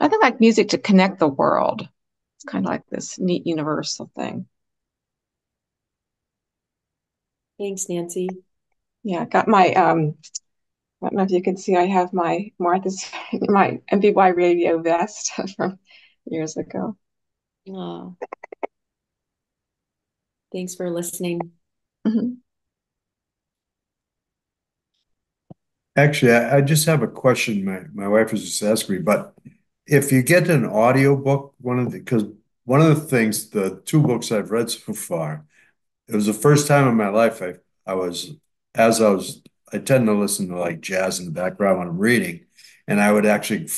Nothing like music to connect the world. It's kind of like this neat universal thing. Thanks, Nancy. Yeah, I got my I don't know if you can see I have my Martha's my MVY radio vest from years ago. Oh, thanks for listening. Mhm. Actually, I just have a question. My wife was just asking me, but if you get an audio book, because one of the things, the two books I've read so far, it was the first time in my life I was, as I was, I tend to listen to like jazz in the background when I'm reading, and I would actually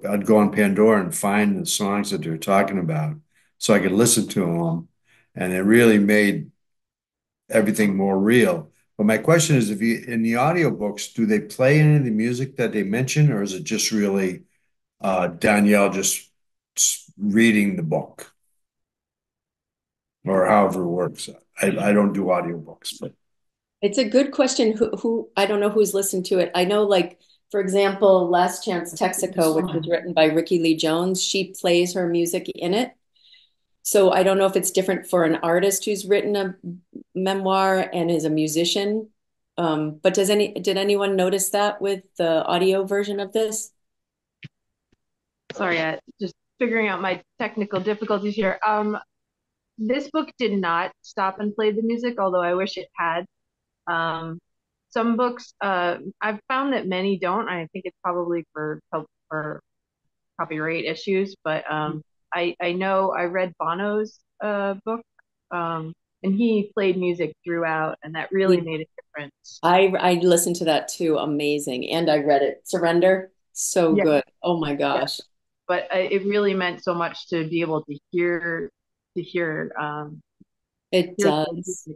I'd go on Pandora and find the songs that they're talking about so I could listen to them. And it really made everything more real. But my question is, if you in the audiobooks, do they play any of the music that they mention, or is it just really Danyel just reading the book, or however it works? I don't do audiobooks, but It's a good question. Who I don't know who's listened to it. I know, like, for example, Last Chance Texaco, which was written by Ricky Lee Jones, she plays her music in it. So I don't know if it's different for an artist who's written a memoir and is a musician, But did anyone notice that with the audio version of this? Sorry, just figuring out my technical difficulties here. This book did not stop and play the music, although I wish it had. Some books, I've found that many don't. I think it's probably for copyright issues, but I know I read Bono's book, and he played music throughout, and that really made a difference. I listened to that too. Amazing. And I read it. Surrender. So Yeah. good. Oh my gosh. Yeah. But it really meant so much to be able to hear it does.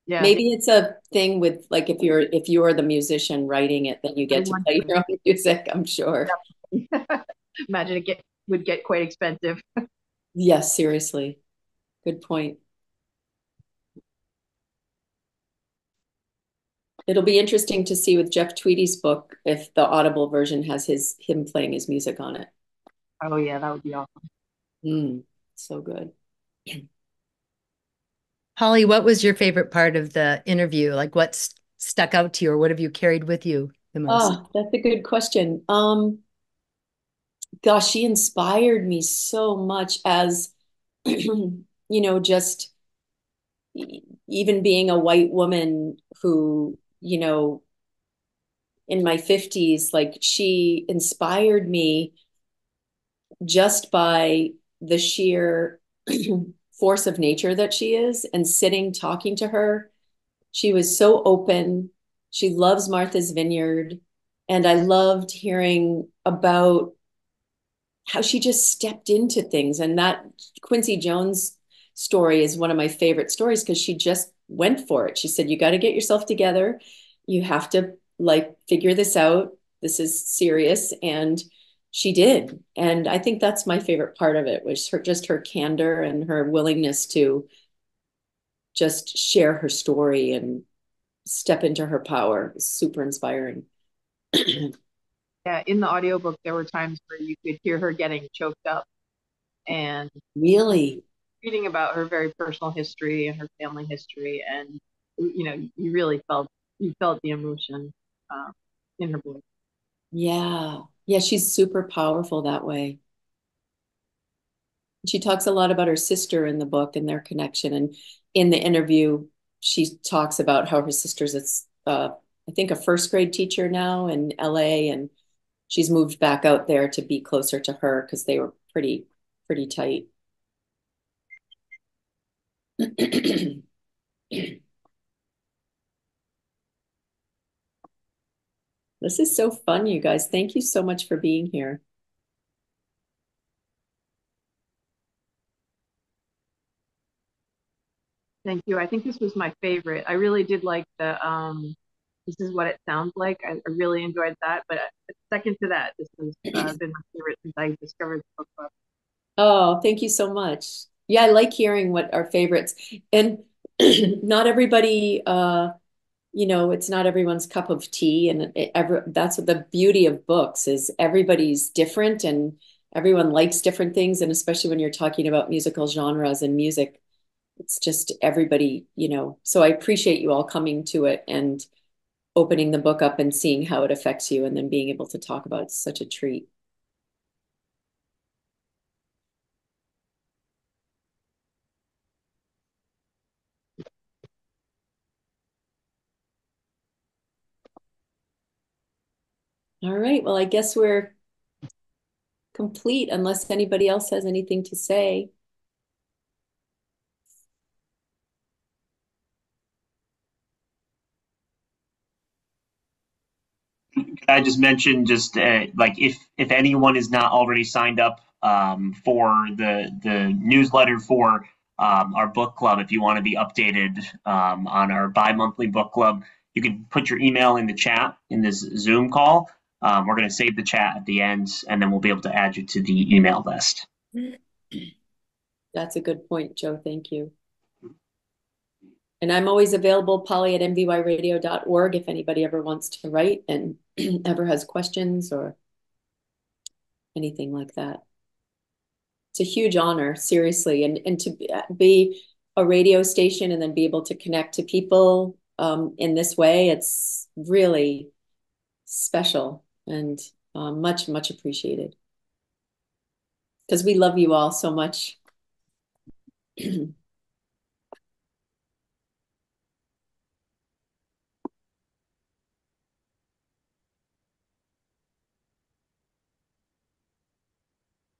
Yeah. Maybe it's a thing with like if you're the musician writing it, then you get to play your own music, I'm sure. Yep. Imagine would get quite expensive. Yes, seriously. Good point. It'll be interesting to see with Jeff Tweedy's book if the Audible version has him playing his music on it. Oh yeah, that would be awesome. So good. Polly, what was your favorite part of the interview? Like what stuck out to you, or what have you carried with you the most? Oh, that's a good question. Gosh, she inspired me so much as, just even being a white woman who, in my 50s, like she inspired me just by the sheer force of nature that she is, and sitting talking to her. She was so open. She loves Martha's Vineyard. And I loved hearing about how she just stepped into things. And that Quincy Jones story is one of my favorite stories because she just went for it. She said, you got to get yourself together. You have to figure this out. This is serious. And she did. And I think that's my favorite part of it was her candor and her willingness to just share her story and step into her power. It was super inspiring. Yeah, in the audiobook, there were times where you could hear her getting choked up and really reading about her very personal history and her family history. And, you really felt the emotion in her voice. Yeah. Yeah, she's super powerful that way. She talks a lot about her sister in the book and their connection. And in the interview, she talks about how her sister's I think a first grade teacher now in LA, and she's moved back out there to be closer to her because they were pretty tight. This is so fun, you guys. Thank you so much for being here. Thank you. I think this was my favorite. I really did like the this is what it sounds like. I really enjoyed that. But second to that, this has been my favorite since I discovered the book club. Oh, thank you so much. Yeah, I like hearing what our favorites, and not everybody it's not everyone's cup of tea, and that's what the beauty of books is. Everybody's different and everyone likes different things, and especially when you're talking about musical genres and music, it's just everybody, so I appreciate you all coming to it and opening the book up and seeing how it affects you and then being able to talk about it. It's such a treat. All right. Well, I guess we're complete unless anybody else has anything to say. I just mentioned if anyone is not already signed up for the newsletter for our book club, if you want to be updated on our bi-monthly book club, you can put your email in the chat in this Zoom call. We're going to save the chat at the end, and then we'll be able to add you to the email list. That's a good point, Joe. Thank you. And I'm always available, Polly at MVYRadio.org, if anybody ever wants to write and ever has questions or anything like that. It's a huge honor, seriously. And to be a radio station and then be able to connect to people in this way. It's really special and much, much appreciated because we love you all so much.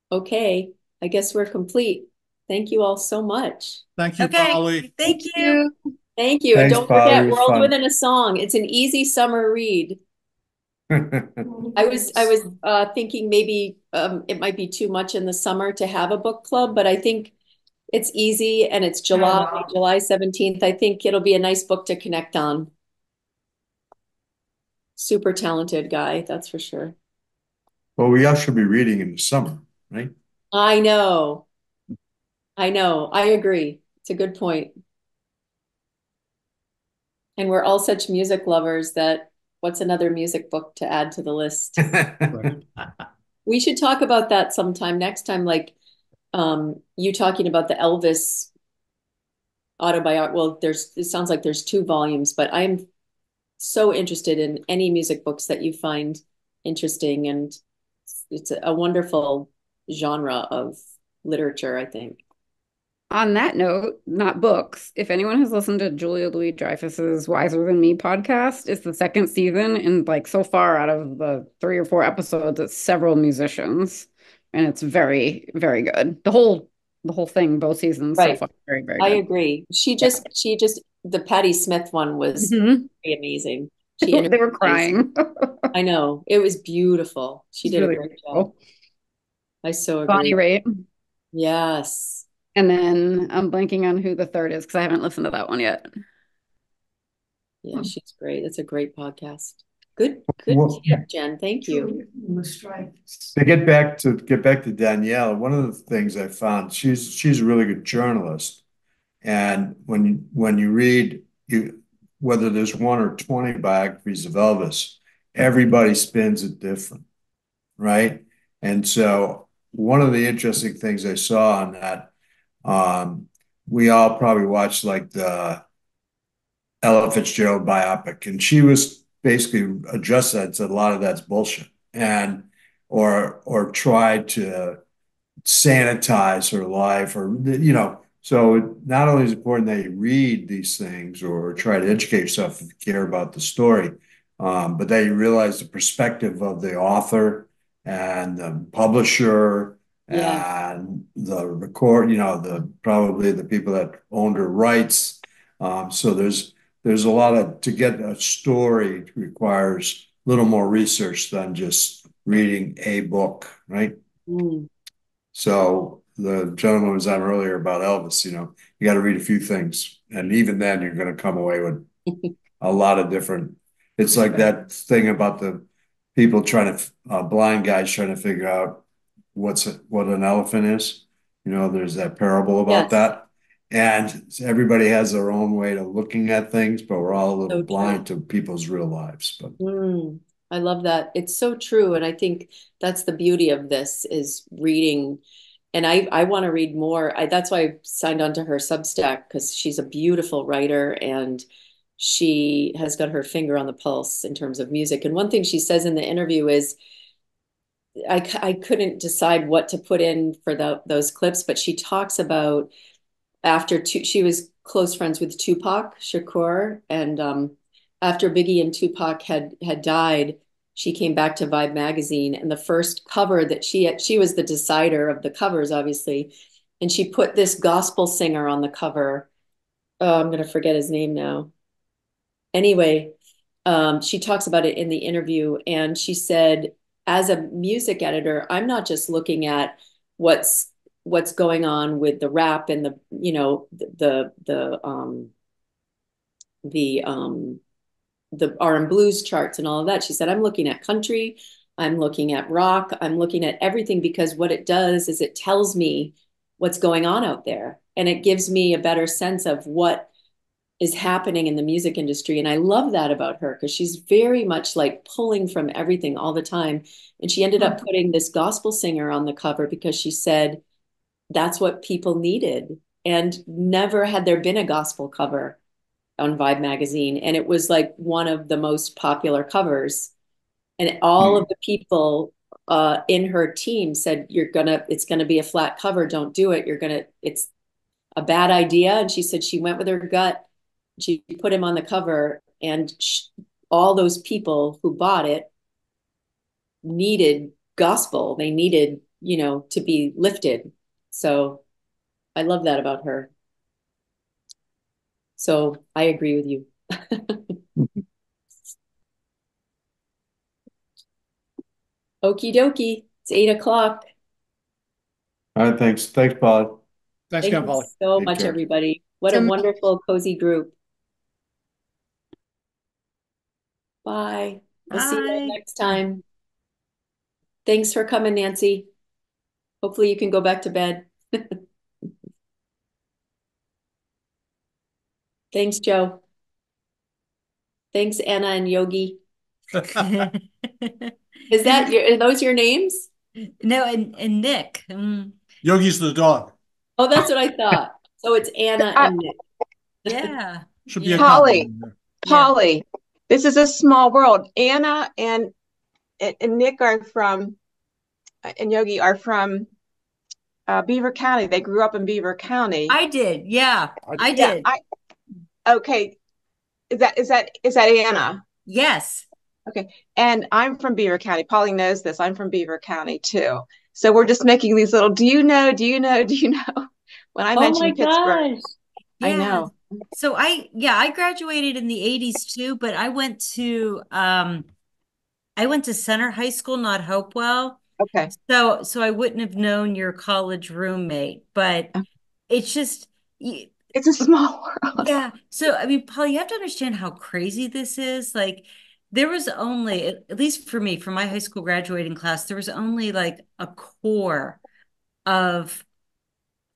Okay, I guess we're complete. Thank you all so much. Thank you, Okay. Polly. Thank you. Thank you. And Thanks, don't Polly. It forget was World fun. Within a Song. It's an easy summer read. I was thinking maybe it might be too much in the summer to have a book club, but I think it's easy and it's July 17th. I think it'll be a nice book to connect on. Super talented guy, that's for sure. Well, we all should be reading in the summer, right? I know. I agree. It's a good point. And we're all such music lovers that what's another music book to add to the list? We should talk about that sometime next time, like you talking about the Elvis autobiography. Well, it sounds like there's 2 volumes, but I'm so interested in any music books that you find interesting, and it's a wonderful genre of literature, I think. On that note, not books, if anyone has listened to Julia Louis-Dreyfus's Wiser Than Me podcast, it's the 2nd season, and like so far out of the 3 or 4 episodes, it's several musicians, and it's very, very good. The whole thing, both seasons so Right. far, very, very I good. agree. She just the Patti Smith one was Mhm. very amazing. They were crying. I know. It was beautiful. She It's did a really great job. beautiful. I so Bonnie agree. Raitt. Yes. And then I'm blanking on who the third is because I haven't listened to that one yet. Yeah, she's great. It's a great podcast. Good Well, tip, Jen. Thank you. to get back to Danyel, one of the things I found, she's a really good journalist. And when you read whether there's 1 or 20 biographies of Elvis, everybody spins it different, right? And so one of the interesting things I saw on that, we all probably watched like the Ella Fitzgerald biopic, and she was basically addressed that and said a lot of that's bullshit, and or tried to sanitize her life, or so not only is it important that you read these things or try to educate yourself if you care about the story, but that you realize the perspective of the author and the publisher and the record, the probably the people that owned her rights. So there's a lot of, to get a story requires a little more research than just reading a book, right? Mm. So the gentleman was on earlier about Elvis, you got to read a few things. And even then you're going to come away with a lot of different, it's like that thing about the people trying to, blind guys trying to figure out what an elephant is. There's that parable about that. And everybody has their own way of looking at things, but we're all a little blind to people's real lives. But I love that. It's so true. And I think that's the beauty of this is reading. And I want to read more. That's why I signed on to her Substack, because she's a beautiful writer and she has got her finger on the pulse in terms of music. And one thing she says in the interview is, I couldn't decide what to put in for those clips, but she talks about she was close friends with Tupac Shakur, and after Biggie and Tupac had died, she came back to Vibe magazine, and the first cover that she was the decider of the covers, obviously, and she put this gospel singer on the cover. Oh, I'm gonna forget his name now. Anyway, she talks about it in the interview, and she said, as a music editor, I'm not just looking at what's going on with the rap and the R and blues charts and all of that. She said, I'm looking at country, I'm looking at rock, I'm looking at everything, because what it does is it tells me what's going on out there, and it gives me a better sense of what is happening in the music industry. And I love that about her, because she's very much like pulling from everything all the time. And she ended up putting this gospel singer on the cover because she said that's what people needed. And never had there been a gospel cover. on Vibe magazine, and it was like one of the most popular covers. And all of the people in her team said, it's gonna be a flat cover. Don't do it. It's a bad idea. And she said she went with her gut. She put him on the cover, and all those people who bought it needed gospel. They needed, to be lifted. So I love that about her. So I agree with you. Okie dokie. It's 8 o'clock. All right, thanks. Thanks, Polly. Thanks Thank again, Polly. you so Take much, care. everybody. What a wonderful, cozy group. Bye. We'll see you next time. Thanks for coming, Nancy. Hopefully you can go back to bed. Thanks, Joe. Thanks, Anna and Yogi. Are those your names? No, and Nick. Yogi's the dog. Oh, that's what I thought. So it's Anna and Nick. Yeah. Should be a Polly. Yeah. Polly, this is a small world. Anna and Nick and Yogi are from Beaver County. They grew up in Beaver County. I did. Yeah, I did. Okay. Is that Anna? Yes. Okay. And I'm from Beaver County. Polly knows this. I'm from Beaver County too. So we're just making these little, do you know? When I mentioned Pittsburgh, gosh. I know. So I graduated in the 80s too, but I went to Center High School, not Hopewell. Okay. So I wouldn't have known your college roommate, but it's just it's a small world. Yeah. So I mean, Paul, you have to understand how crazy this is. Like there was only, at least for me, for my high school graduating class, there was only like a core of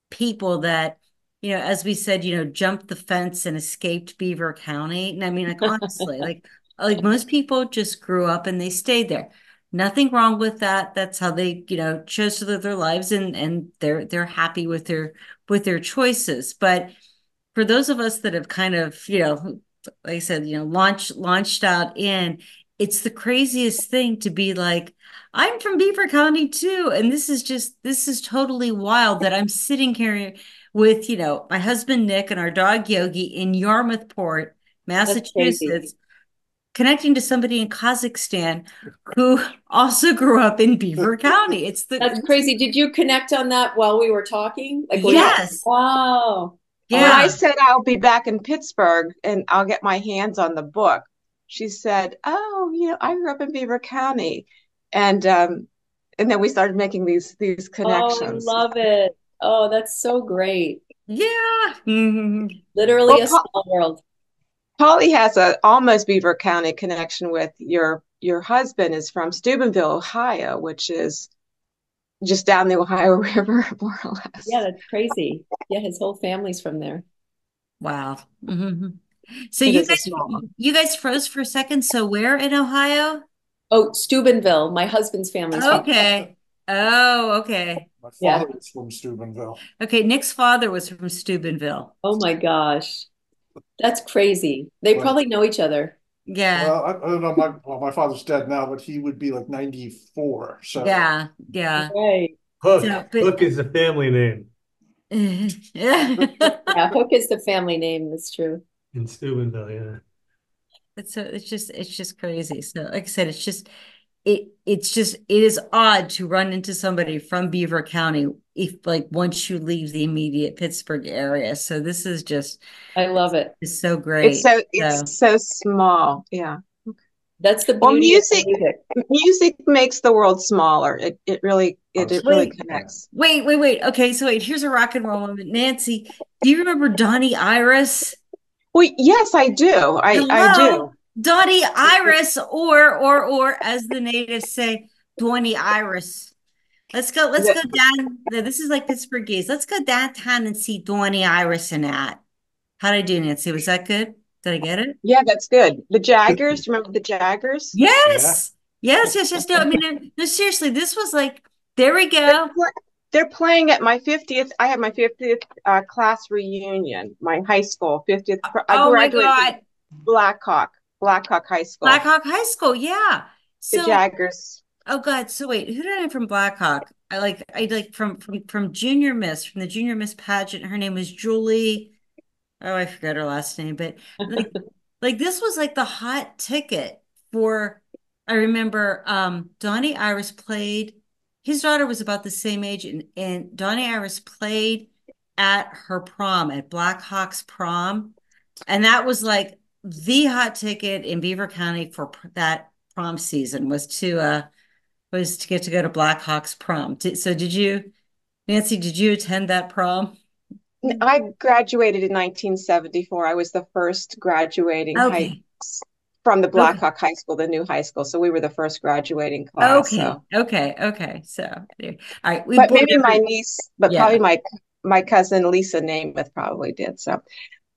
people that, as we said, jumped the fence and escaped Beaver County. And I mean, like honestly, like most people just grew up and they stayed there. Nothing wrong with that. That's how they, chose to live their lives, and they're happy with their choices. But for those of us that have kind of, like I said, launched out in, it's the craziest thing to be like, I'm from Beaver County too. And this is totally wild that I'm sitting here with, my husband, Nick, and our dog Yogi in Yarmouthport, Massachusetts, connecting to somebody in Kazakhstan who also grew up in Beaver County. That's crazy. Did you connect on that while we were talking? Yes. Wow. Yeah. When I said I'll be back in Pittsburgh and I'll get my hands on the book, she said, "Oh, I grew up in Beaver County," and then we started making these connections. Oh, I love it. Oh, that's so great. Yeah. Literally a small world. Polly has a almost Beaver County connection with your husband is from Steubenville, Ohio, which is just down the Ohio River, more or less. Yeah, that's crazy. Yeah, his whole family's from there. Wow. Mm-hmm. So you guys froze for a second. So where in Ohio? Oh, Steubenville. My husband's family's from Okay. Oh, okay. My father was from Steubenville. Okay, Nick's father was from Steubenville. Oh my gosh. That's crazy. They probably know each other. Yeah. Well, I don't know. My father's dead now, but he would be like 94. So yeah. Right. Hook is a family name. Yeah, Hook is the family name. That's true. In Steubenville, yeah. It's just crazy. So like I said, it is odd to run into somebody from Beaver County once you leave the immediate Pittsburgh area. So this is just, I love it. It's so great. It's so small. Yeah. That's the beauty of music. Music makes the world smaller. It really connects. Wait. Okay, so here's a rock and roll moment. Nancy, do you remember Donnie Iris? Well, yes, I do. I do. Donnie Iris, or as the natives say, Donnie Iris. Let's go down. This is like Pittsburghese. Let's go downtown and see Donnie Iris and that. How'd I do, Nancy? Was that good? Did I get it? Yeah, that's good. The Jaggers. Do you remember the Jaggers? Yes. Yeah. Yes. No, I mean, no, seriously, this was like, there we go. They're playing at my 50th. I had my 50th class reunion, my high school 50th. I Oh my graduated God. from Blackhawk High School. Blackhawk High School, yeah. The So, Jaggers. oh God, so wait, who did I know from Blackhawk? I like from Junior Miss, from the Junior Miss pageant. Her name was Julie. Oh, I forgot her last name, but like this was like the hot ticket for, I remember Donnie Iris played, his daughter was about the same age, and Donnie Iris played at her prom, at Blackhawk's prom. And that was like the hot ticket in Beaver County for that prom season was to get to go to Blackhawks prom. So did you, Nancy, did you attend that prom? I graduated in 1974. I was the first graduating Okay. from the Okay. Blackhawk High School, the new high school. So we were the first graduating class. Okay. So Okay. So, all right. We but bored maybe my niece, but Yeah. probably my cousin Lisa Namath probably did. So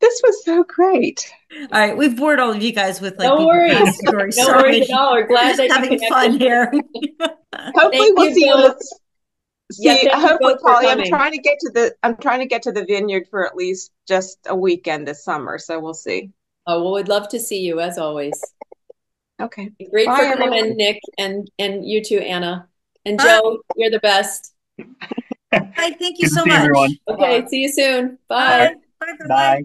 this was so great. All right. We've bored all of you guys with like No Beaver worries. County stories. No Sorry. worries at all. We're glad Just that you having fun connected. here. Hopefully we'll see you. both. Yeah, See, thank you hopefully, both for Polly, coming. I'm trying to get to the vineyard for at least just a weekend this summer. So we'll see. Oh, well, we'd love to see you as always. Okay. Great Bye, for everyone. coming, Nick, and you too, Anna. And Bye. Joe, you're the best. Bye. Thank you Good to so see much. everyone. Okay, see you soon. Bye. Bye. Bye. Bye.